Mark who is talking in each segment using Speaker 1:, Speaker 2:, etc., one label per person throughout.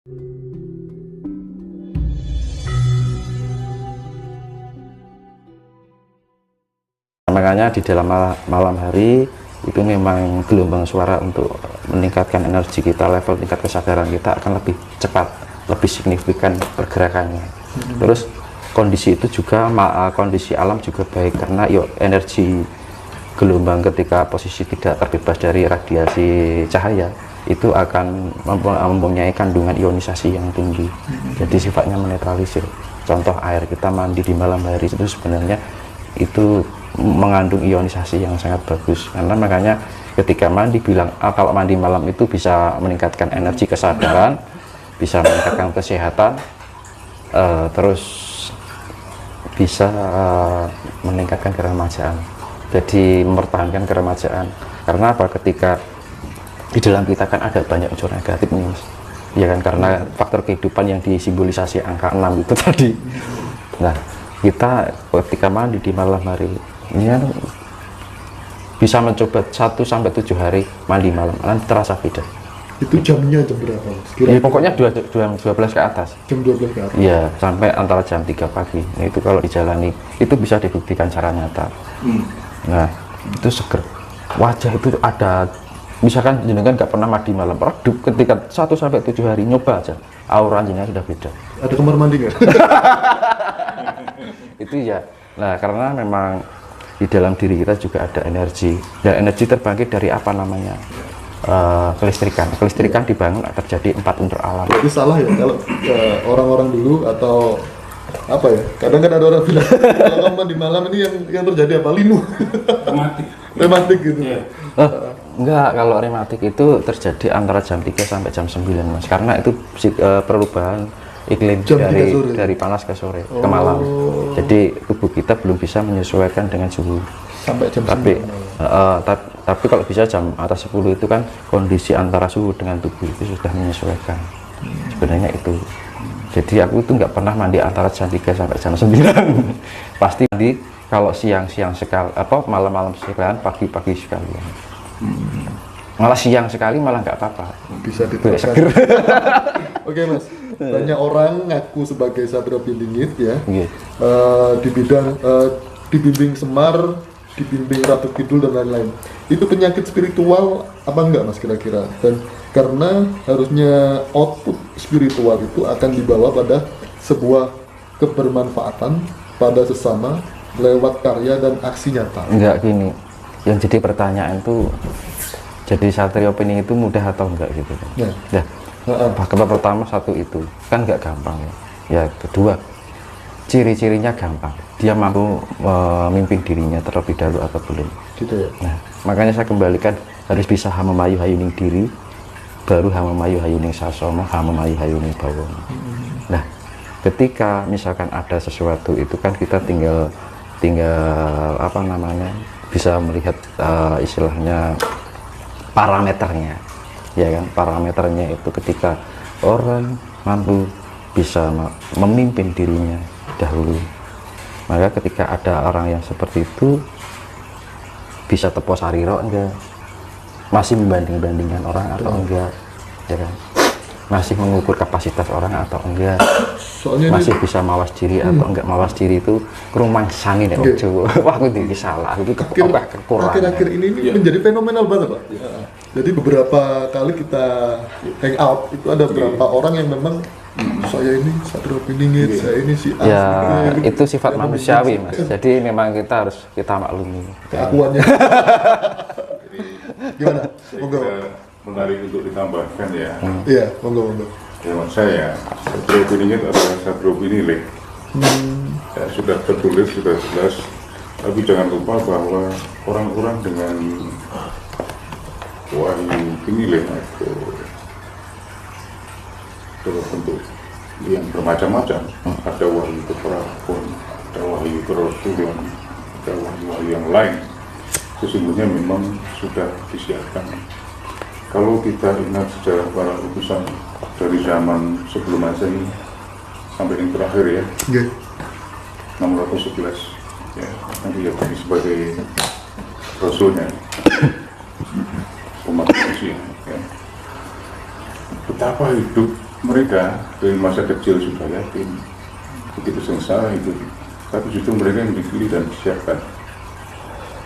Speaker 1: Makanya di dalam malam hari itu memang gelombang suara untuk meningkatkan energi kita, level tingkat kesadaran kita akan lebih cepat, lebih signifikan pergerakannya. Terus kondisi itu juga kondisi alam juga baik karena energi gelombang ketika posisi tidak terbebas dari radiasi cahaya itu akan mempunyai kandungan ionisasi yang tinggi. Jadi sifatnya menetralisir. Contoh air kita mandi di malam hari itu sebenarnya itu mengandung ionisasi yang sangat bagus, karena makanya ketika mandi bilang kalau mandi malam itu bisa meningkatkan energi kesadaran, bisa meningkatkan kesehatan, terus bisa meningkatkan keremajaan, jadi mempertahankan keremajaan. Karena apa? Ketika di dalam kita kan ada banyak unsur negatif nih Mas, ya kan, karena faktor kehidupan yang disimbolisasi angka 6 itu tadi. Nah, kita ketika mandi di malam hari ini kan bisa mencoba 1-7 hari mandi malam, nanti terasa beda.
Speaker 2: Itu jamnya jam berapa Mas?
Speaker 1: Ya, pokoknya 12 ke atas.
Speaker 2: Jam 12 ke atas?
Speaker 1: Iya, sampai antara jam 3 pagi. Nah, itu kalau dijalani, itu bisa dibuktikan secara nyata. Nah, itu seger. Wajah itu ada, misalkan jenengan nggak pernah mandi malam, redup ketika 1-7 hari, nyoba aja. Aura jenengan sudah beda.
Speaker 2: Ada kamar mandi nggak?
Speaker 1: Itu ya. Nah, karena memang di dalam diri kita juga ada energi, dan energi terbangkit dari apa namanya kelistrikan dibangun terjadi 4 unsur alam.
Speaker 2: Berarti salah ya kalau orang-orang dulu atau apa ya, kadang kan ada orang bilang kalau kamu mandi malam ini yang terjadi apa, linu rematik gitu.
Speaker 1: Enggak, kalau rematik itu terjadi antara jam 3 sampai jam 9 Mas, karena itu perubahan iklim dari panas ke sore ke malam. Jadi tubuh kita belum bisa menyesuaikan dengan suhu
Speaker 2: sampai jam 9.
Speaker 1: Tapi kalau bisa jam atas 10 itu kan kondisi antara suhu dengan tubuh itu sudah menyesuaikan. Sebenarnya itu. Jadi aku itu nggak pernah mandi antara jam 3 sampai jam 9. Pasti mandi kalau siang-siang sekali, malam-malam sekalian, pagi-pagi sekalian. Malah siang sekali malah nggak apa-apa,
Speaker 2: bisa diterapkan. Oke Mas, banyak orang ngaku sebagai Satrio Piningit ya, di bidang dibimbing Semar, dibimbing Ratu Kidul dan lain-lain. Itu penyakit spiritual apa enggak Mas kira-kira? Dan karena harusnya output spiritual itu akan dibawa pada sebuah kebermanfaatan pada sesama lewat karya dan aksi nyata.
Speaker 1: Enggak, gini, yang jadi pertanyaan itu, jadi Satrio Piningit itu mudah atau enggak gitu kan? Ya. Bahkan pertama satu itu kan nggak gampang ya. Ya kedua, ciri-cirinya gampang. Dia mampu memimpin dirinya terlebih dahulu atau belum.
Speaker 2: Gitu ya.
Speaker 1: Nah, makanya saya kembalikan harus bisa memayu hayuning diri, baru memayu hayuning sasomo, memayu hayuning bawono. Nah, ketika misalkan ada sesuatu itu kan kita tinggal apa namanya, bisa melihat istilahnya parameternya, ya kan, parameternya itu ketika orang mampu bisa memimpin dirinya dahulu, maka ketika ada orang yang seperti itu bisa tepo sariro enggak, masih membanding-bandingkan orang atau enggak, ya kan, masih mengukur kapasitas orang atau enggak, soalnya masih bisa mawas diri atau enggak. Mawas diri itu kerumangsani nek Jawa. Wah, aku iki salah, iki kekurangan.
Speaker 2: Akhir-akhir ini menjadi fenomenal banget Pak. Jadi beberapa kali kita hang out itu ada beberapa orang yang memang saya ini Satrio Piningit, saya ini si A.
Speaker 1: Ya, itu sifat manusiawi Mas. Jadi memang kita maklumi
Speaker 2: keakuannya. Gimana? Monggo.
Speaker 3: Menarik untuk ditambahkan ya.
Speaker 2: Iya, monggo.
Speaker 3: Menurut saya, Satrio Piningit adalah Satrio Pinilik. Ya, sudah tertulis, sudah jelas. Tapi jangan lupa bahwa orang-orang dengan wahyu Pinilik itu bentuk yang bermacam-macam. Ada wahyu keprabon, ada wahyu kerosulan, ada wahyu yang lain. Sesungguhnya memang sudah disiapkan. Kalau kita ingat sejarah para utusan dari zaman sebelum Masehi sampai yang terakhir ya, 611 ya, nanti ya sebagai rasulnya umat manusia ya. Betapa hidup mereka dari masa kecil sudah yakin begitu sengsara itu, tapi justru mereka yang dipilih dan disiapkan.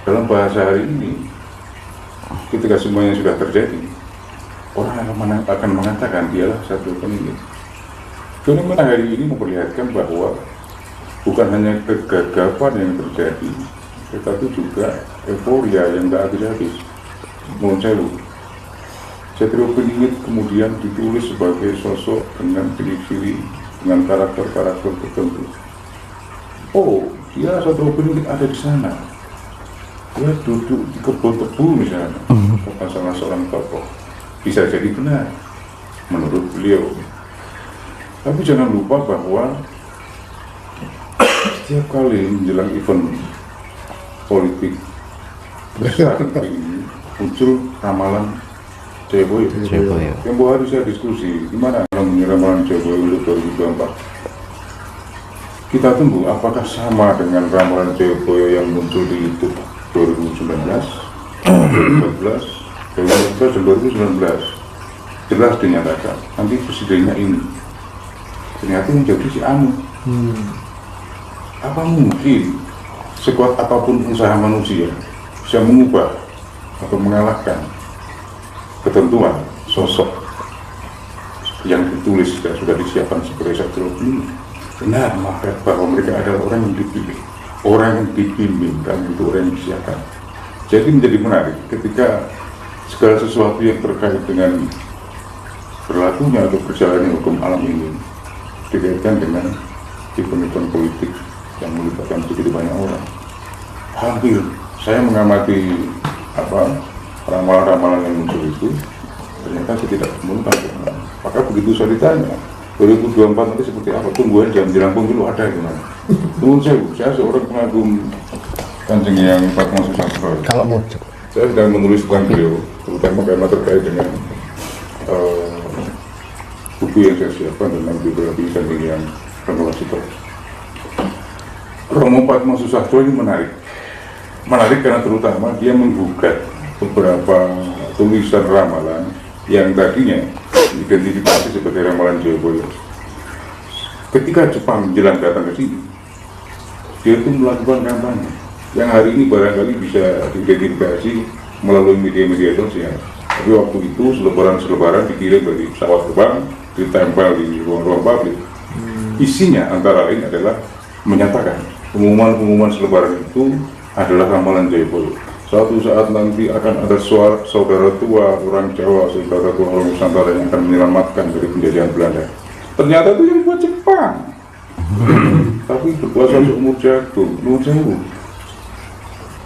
Speaker 3: Dalam bahasa hari ini, ketika semuanya sudah terjadi, orang akan mengatakan dialah satu pemimpin. Fenomena hari ini memperlihatkan bahwa bukan hanya kegagapan yang terjadi, tetapi juga euforia yang tak habis-habis. Menurut saya, Satrio Piningit kemudian ditulis sebagai sosok dengan ciri-ciri, dengan karakter-karakter tertentu. Oh, dia Satrio Piningit ada di sana. Dia duduk di kebun tebu misalnya, bukan salah seorang tokoh. Bisa jadi benar, menurut beliau. Tapi jangan lupa bahwa setiap kali menjelang event politik besar ini muncul ramalan Joyoboyo. Yang hari saya diskusi, gimana ramalan Joyoboyo untuk 2024? Kita tunggu apakah sama dengan ramalan Joyoboyo yang muncul di YouTube 2019, 2014, 2014 dan 2019. Jelas dinyatakan, nanti presidennya ini. Ternyata menjadi si Anu. Apa mungkin sekuat apapun usaha manusia bisa mengubah atau mengalahkan ketentuan sosok yang ditulis dan sudah disiapkan sebagai Satrio Piningit? Benar, maka bahwa mereka adalah orang yang dipilih, orang yang dibimbing, dan itu orang yang disiapkan. Jadi menjadi menarik ketika segala sesuatu yang terkait dengan berlakunya atau perjalanan hukum alam ini dikaitkan dengan event-event politik yang melibatkan begitu banyak orang. Hampir saya mengamati ramalan-ramalan yang muncul itu, ternyata saya tidak menemukan. Maka begitu saya ditanya 2024 nanti seperti apa, tunggu aja menjelang pemilu ada gimana. Tunggu saya seorang pengagum Kanjeng Yang Padma Susatro.
Speaker 4: Kalau mau
Speaker 3: Saya sedang menulis tentang beliau, terutama karena terkait dengan buku yang saya siapkan tentang biografi Kanjeng Yang Padma Susatro. Romo Padma Susatro ini menarik karena terutama dia menggugat beberapa tulisan ramalan yang tadinya identifikasi sebagai ramalan Joyoboyo. Ketika Jepang menjelang datang ke sini, dia itu melakukan kampanye yang hari ini barangkali bisa diidentifikasi melalui media-media sosial. Tapi waktu itu selebaran dikirim dari pesawat terbang, ditempel di ruang-ruang publik. Isinya antara lain adalah menyatakan pengumuman selebaran itu adalah ramalan Joyoboyo. Suatu saat nanti akan ada saudara tua orang Jawa, saudara tua orang Nusantara yang akan menyelamatkan dari penjajahan Belanda. Ternyata itu yang buat Jepang. Tapi berkuasa seumur jagung. Menurut saya,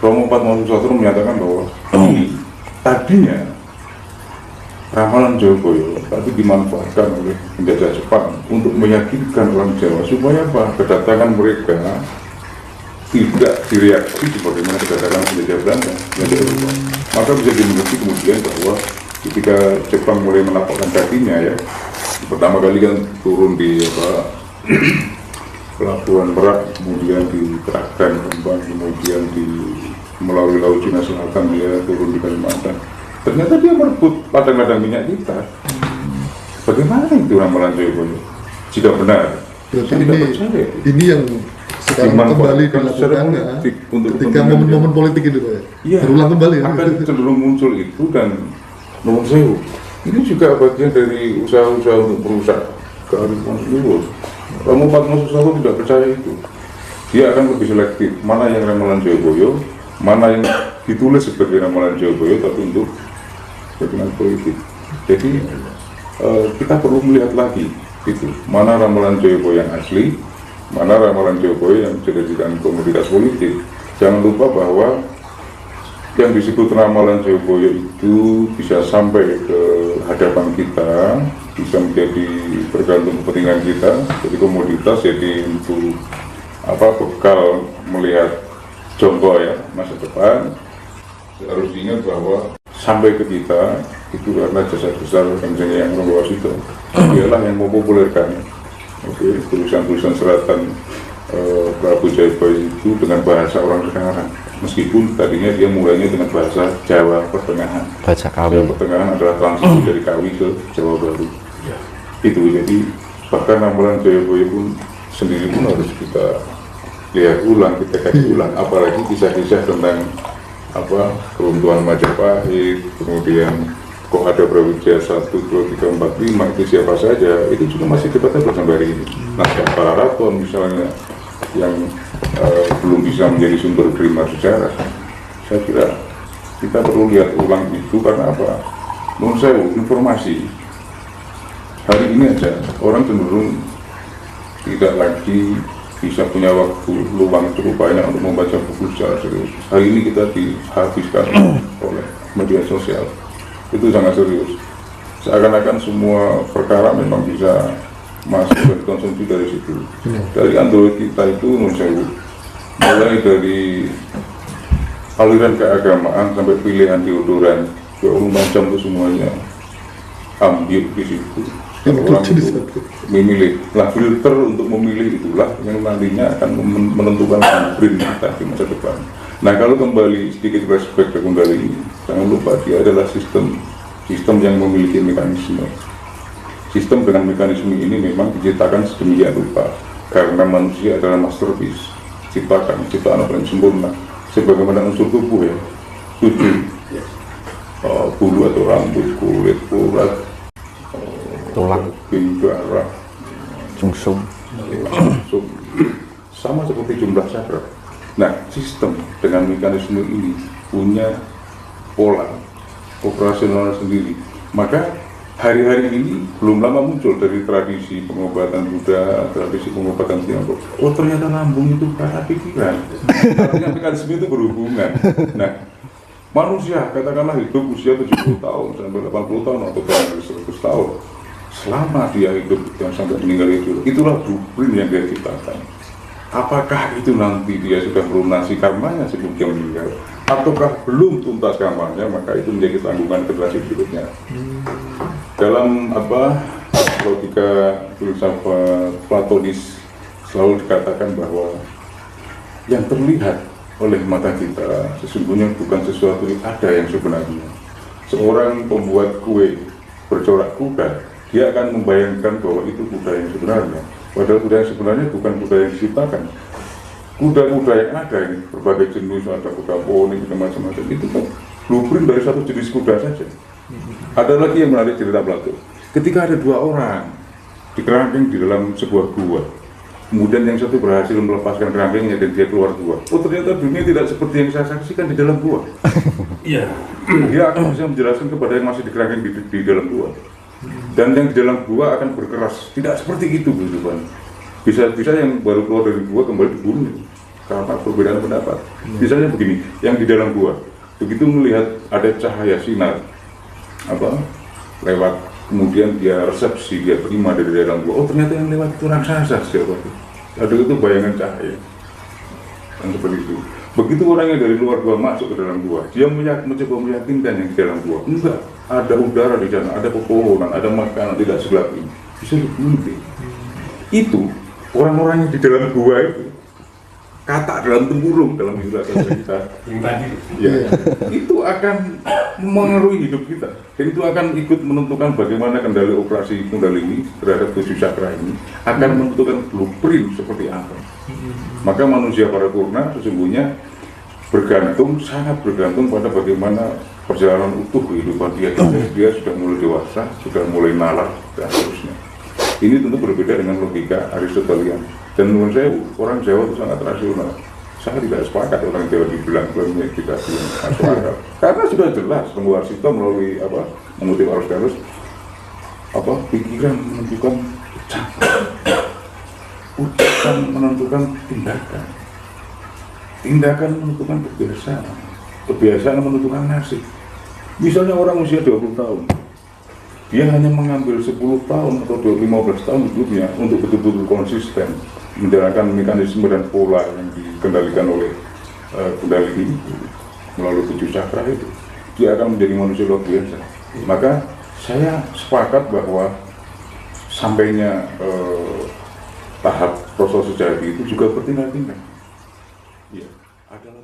Speaker 3: Romo Padma Susatro menyatakan bahwa tadinya ramalan Joyoboyo tapi dimanfaatkan oleh penjajah Jepang untuk meyakinkan orang Jawa supaya apa? Kedatangan mereka tidak direaksi sebagaimana kedatangan penjajah Belanda. Maka bisa dimengerti kemudian bahwa ketika Jepang mulai menapakkan kakinya, ya, pertama kali kan turun di Pelabuhan Merak, kemudian di Teragan, kemudian melalui Laut Cina Selatan dia turun di Kalimantan. Ternyata dia merebut ladang-ladang minyak kita. Bagaimana itu ramalan Joyoboyo? Jika benar, saya tidak percaya.
Speaker 2: Ini yang sekarang kembali dilakukan ketika momen-momen politik itu, Pak.
Speaker 3: Iya,
Speaker 2: berulang kembali.
Speaker 3: Akan cenderung muncul itu, dan nomor saya ini juga bagian dari usaha-usaha untuk merusak kearifan luhur. Romo Padma Susatro tidak percaya itu. Dia akan lebih selektif mana yang ramalan Joyoboyo, mana yang ditulis sebagai ramalan Joyoboyo tapi untuk kepentingan politik. Jadi kita perlu melihat lagi itu mana ramalan Joyoboyo yang asli, mana ramalan Joyoboyo yang dijadikan komoditas politik. Jangan lupa bahwa yang disebut ramalan Joyoboyo itu bisa sampai ke hadapan kita, bisa menjadi bergantung kepentingan kita, jadi komoditas, jadi untuk bekal melihat jonggo, ya, masa depan. Harus diingat bahwa sampai ke kita itu karena jasa besar Kanjeng Yang Ronggo-Warsito. Dialah yang mempopulerkan tulisan-tulisan seratan Prabu Joyoboyo itu dengan bahasa orang sekarang. Meskipun tadinya dia mulainya dengan bahasa Jawa Pertengahan.
Speaker 1: Bahasa Kawi.
Speaker 3: Jawa Pertengahan adalah transisi dari Kawi ke Jawa Baru. Itu jadi bahkan ramalan Jayabaya pun sendiri pun harus kita lihat ulang, kita kaji ulang, apalagi kisah-kisah tentang apa keruntuhan Majapahit, kemudian kok ada Brawijaya 1, 2, 3, 4, 5 itu siapa saja, itu juga masih debatable sampai hari ini. Naskah Pararaton misalnya yang belum bisa menjadi sumber primer sejarah, saya kira kita perlu lihat ulang itu karena apa? Menurut saya informasi hari ini aja orang cenderung tidak lagi bisa punya waktu luang cukup banyak untuk membaca buku secara serius. Hari ini kita dihabiskan oleh media sosial, itu sangat serius. Seakan-akan semua perkara memang bisa masuk dan konsumsi dari situ. Dari Android kita itu menurut saya, mulai dari aliran keagamaan sampai pilihan deodoran, macam itu semuanya ambil di situ. Orang itu memilih, lah filter untuk memilih itulah yang nantinya akan menentukan blueprint kita di masa depan. Nah kalau kembali sedikit respect ke Gundala ini, jangan lupa dia adalah sistem yang memiliki mekanisme. Sistem dengan mekanisme ini memang diciptakan sedemikian rupa karena manusia adalah masterpiece, ciptaan yang paling sempurna. Sebagaimana unsur tubuh ya, 7 bulu atau rambut, kulit, urat,
Speaker 1: tulang,
Speaker 3: darah,
Speaker 1: sumsum,
Speaker 3: sama seperti jumlah chakra. Nah, sistem dengan mekanisme ini punya pola operasional sendiri. Maka hari-hari ini belum lama muncul dari tradisi pengobatan Buddha, tradisi pengobatan Tiongkok. Oh ternyata lambung itu karena pikiran. Artinya mekanisme itu berhubungan. Nah, manusia katakanlah hidup usia 70 tahun sampai 80 tahun atau dari 100 tahun. Selama dia hidup dan sampai meninggal itulah blueprint yang dia ciptakan. Apakah itu nanti dia sudah melunasi karmanya sebelum dia meninggal, ataukah belum tuntas karmanya, maka itu menjadi tanggungan generasi berikutnya. Dalam logika filsafat Platonis selalu dikatakan bahwa yang terlihat oleh mata kita sesungguhnya bukan sesuatu yang ada yang sebenarnya. Seorang pembuat kue bercorak kuda, dia akan membayangkan bahwa itu kuda yang sebenarnya, padahal kuda yang sebenarnya bukan kuda yang diciptakan. Kuda-kuda yang ada ini berbagai jenis, ada kuda poni dan macam-macam, itu kan blueprint dari satu jenis kuda saja. Ada lagi yang menarik cerita Plato, ketika ada 2 orang di kerangkeng di dalam sebuah gua, kemudian yang satu berhasil melepaskan kerangkengnya dan dia keluar gua. Oh ternyata dunia tidak seperti yang saya saksikan di dalam gua. Iya. Dia akan bisa menjelaskan kepada yang masih di kerangkeng di dalam gua. Dan yang di dalam gua akan berkeras, tidak seperti itu kehidupan. Bisa yang baru keluar dari gua kembali dibunuh karena perbedaan pendapat. Misalnya begini, yang di dalam gua begitu melihat ada cahaya sinar lewat, kemudian dia resepsi, dia terima dari dalam gua. Oh ternyata yang lewat itu raksasa siapa itu? Ada itu bayangan cahaya yang seperti itu. Begitu orang yang dari luar gua masuk ke dalam gua, dia mencoba meyakinkan yang di dalam gua, enggak, ada udara di sana, ada pepohonan, ada makanan, tidak segelap ini, bisa dibunuh. Itu orang-orang yang di dalam gua itu kata dalam tempurung dalam istilah kita yang tadi, ya, itu akan mengaruhi hidup kita, dan itu akan ikut menentukan bagaimana kendali operasi Kundalini terhadap 7 cakra ini, akan menentukan blueprint seperti apa. Maka manusia paripurna sesungguhnya sangat bergantung pada bagaimana perjalanan utuh kehidupan dia. Dia sudah mulai dewasa, sudah mulai nalar, dan seterusnya. Ini tentu berbeda dengan logika Aristotelian. Dan menurut saya, orang Jawa itu sangat rasional. Saya tidak sepakat orang Jawa dibilang meditasi yang masuk akal. Karena sudah jelas, Warsito melalui mengutip Aristoteles, pikiran menentukan ucapan menentukan tindakan, tindakan menentukan kebiasaan menentukan nasib. Misalnya orang usia 20 tahun, dia hanya mengambil 10 tahun atau 15 tahun hidupnya untuk betul-betul konsisten menjalankan mekanisme dan pola yang dikendalikan oleh Kundalini melalui 7 cakra itu, dia akan menjadi manusia luar biasa. Maka saya sepakat bahwa sampainya tahap proses sejati itu juga bertindak-tindak. Ya, adalah